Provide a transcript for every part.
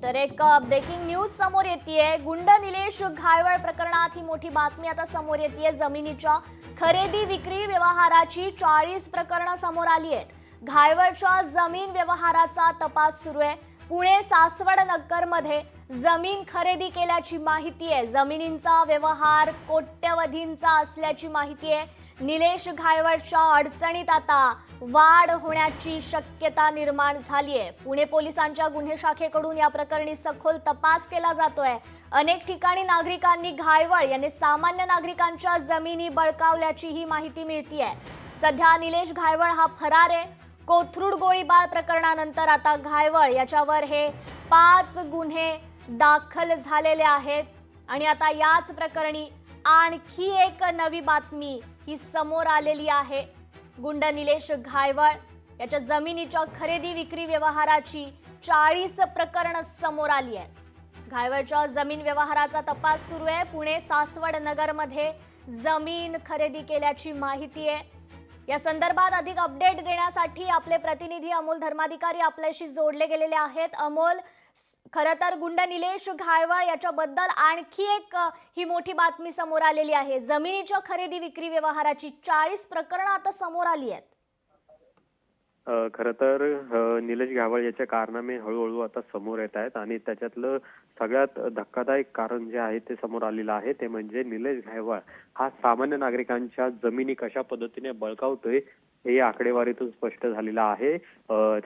तर एक breaking news समोर येतेय। गुंड निलेश घायवळ प्रकरणात ही मोठी बातमी आता समोर येतेय। जमिनीच्या खरेदी विक्री व्यवहाराची 40 प्रकरणं समोर आली आहेत। घायवळच्या जमीन व्यवहाराचा तपास सुरू आहे। पुणे सासवड नगरमध्ये जमीन खरेदी केल्याची माहिती आहे। जमिनींचा व्यवहार कोट्यवधींचा असल्याची माहिती आहे। निलेश घायवळच्या अडचणीत आता वाढ होण्याची शक्यता निर्माण झाली आहे। पुणे पोलिसांच्या गुन्हे शाखेकडून या प्रकरणी सखोल तपास केला जातोय। अनेक ठिकाणी नागरिकांनी घायवळ यांनी सामान्य नागरिकांच्या जमिनी बळकावल्याची ही माहिती मिळतीये। सध्या निलेश घायवळ हा फरार आहे। कोथरूड गोळीबार प्रकरणानंतर आता घायवळ याच्यावर हे 5 गुन्हे दाखल झालेले आहेत आणि आता याच प्रकरणी आणखी एक नवी बातमी ही समोर आलेली आहे। गुंड निलेश घायवळ याच्या जमिनीच्या खरेदी विक्री व्यवहाराची 40 प्रकरणं समोर आली आहेत। घायवळच्या जमीन व्यवहाराचा तपास सुरू आहे। पुणे सासवड नगरमध्ये जमीन खरेदी केल्याची माहिती आहे। या संदर्भात अधिक अपडेट देण्यासाठी आपले प्रतिनिधी अमोल धर्माधिकारी आपल्याशी जोडले गेलेले आहेत। अमोल, खरं तर गुंड निलेश घायवळ याच्याबद्दल आणखी एक ही मोठी बातमी समोर आलेली आहे। जमिनीच्या खरेदी विक्री व्यवहाराची 40 प्रकरणं आता समोर आली आहेत। खरं तर निलेश घायवळ याचे कारनामे हळूहळू आता समोर येत आहेत आणि त्याच्यातलं सगळ्यात धक्कादायक कारण जे आहे ते समोर आलेलं आहे ते म्हणजे निलेश घायवळ हा सामान्य नागरिकांच्या जमिनी कशा पद्धतीने बळकावतोय हे या आकडेवारीतून स्पष्ट झालेलं आहे।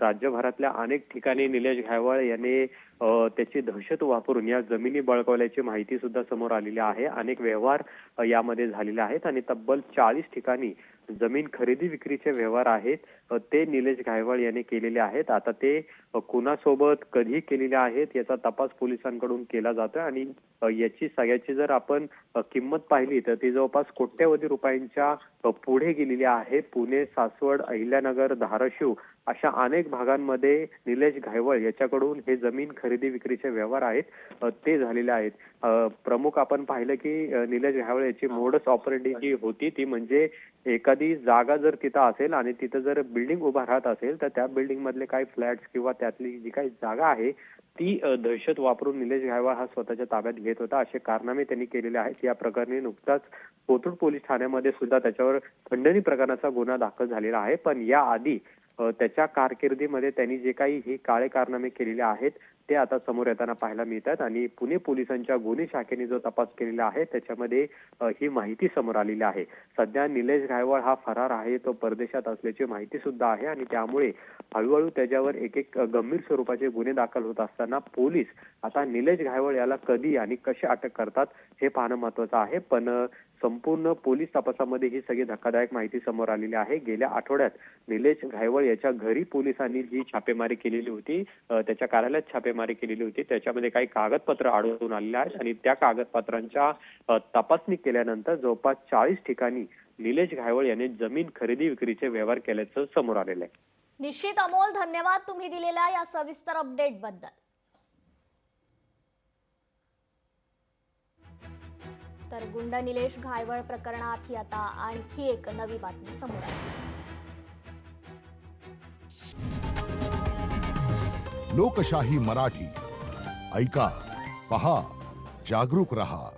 राज्यभरातल्या अनेक ठिकाणी निलेश घायवळ याने त्याची दहशत वापरून या जमिनी बळकावल्याची माहिती सुद्धा समोर आलेली आहे। अनेक व्यवहार यामध्ये झालेले आहेत आणि तब्बल 40 ठिकाणी जमीन खरेदी विक्रीचे व्यवहार आहेत ते निलेश घायवळ याने केलेले आहेत। आता ते कुणासोबत कधी केलेले आहेत याचा तपास पोलिसांकडून केला जातोय आणि याची सगळ्याची जर आपण किंमत पाहिली तर ती जवळपास कोट्यवधी रुपयांच्या पुढे गेलेली आहे। पुणे, सासवड, अहिल्यानगर, धाराशिव अशा अनेक भागांमध्ये निलेश घायवळ याच्याकडून हे जमीन खरेदी विक्रीचे व्यवहार आहेत ते झालेले आहेत। प्रमुख आपण पाहिलं की निलेश घायवळ याची मोडस ऑपरेंडी जी होती ती म्हणजे एखादी जागा जर तिथं असेल आणि तिथं जर बिल्डिंग उभा राहत असेल तर त्या बिल्डिंग मधले काही फ्लॅट्स किंवा त्यातली जी काही जागा आहे ती दहशत वापरून निलेश घायवळ हा स्वतःच्या ताब्यात घेत होता असे कारनामे त्यांनी केलेले आहेत। या प्रकरणी नुकताच कोथरूड पोलीस ठाण्यामध्ये सुद्धा त्याच्यावर खंडणी प्रकरणाचा गुन्हा दाखल झालेला आहे। पण याआधी त्याच्या कारकिर्दीमध्ये त्यांनी जे काही हे काळे कारनामे केलेले आहेत ते आता समोर येताना पाहायला मिळतात आणि पुणे पोलिसांच्या गुन्हे शाखेने जो तपास केलेला आहे त्याच्यामध्ये ही माहिती समोर आलेली आहे। सध्या निलेश घायवळ हा फरार आहे, तो परदेशात असल्याची माहिती सुद्धा आहे आणि त्यामुळे हळूहळू त्याच्यावर एक गंभीर स्वरूपाचे गुन्हे दाखल होत असताना पोलीस आता निलेश घायवळ याला कधी आणि कसे अटक करतात हे पाहणं महत्त्वाचं आहे। पण संपूर्ण पोलीस तपासामध्ये ही सगळी धक्कादायक माहिती समोर आलेली आहे। गेल्या आठवड्यात निलेश घायवळ याच्या घरी पोलिसांनी जी छापेमारी केलेली होती, त्याच्या कार्यालयात छापेमारी केलेली होती, त्याच्यामध्ये काही कागदपत्र आढळून आलेले आहेत आणि त्या कागदपत्रांच्या तपासणी केल्यानंतर जवळपास 40 ठिकाणी निलेश घायवळ याने जमीन खरेदी विक्रीचे व्यवहार केल्याचं समोर आलेलं आहे। निश्चित अमोल, धन्यवाद तुम्ही दिलेल्या या सविस्तर अपडेट बद्दल। तर गुंड निलेश घायवळ प्रकरणात ही आता आणखी एक नवी बातमी समोर आली। लोकशाही मराठी ऐका, पहा, जागरूक रहा।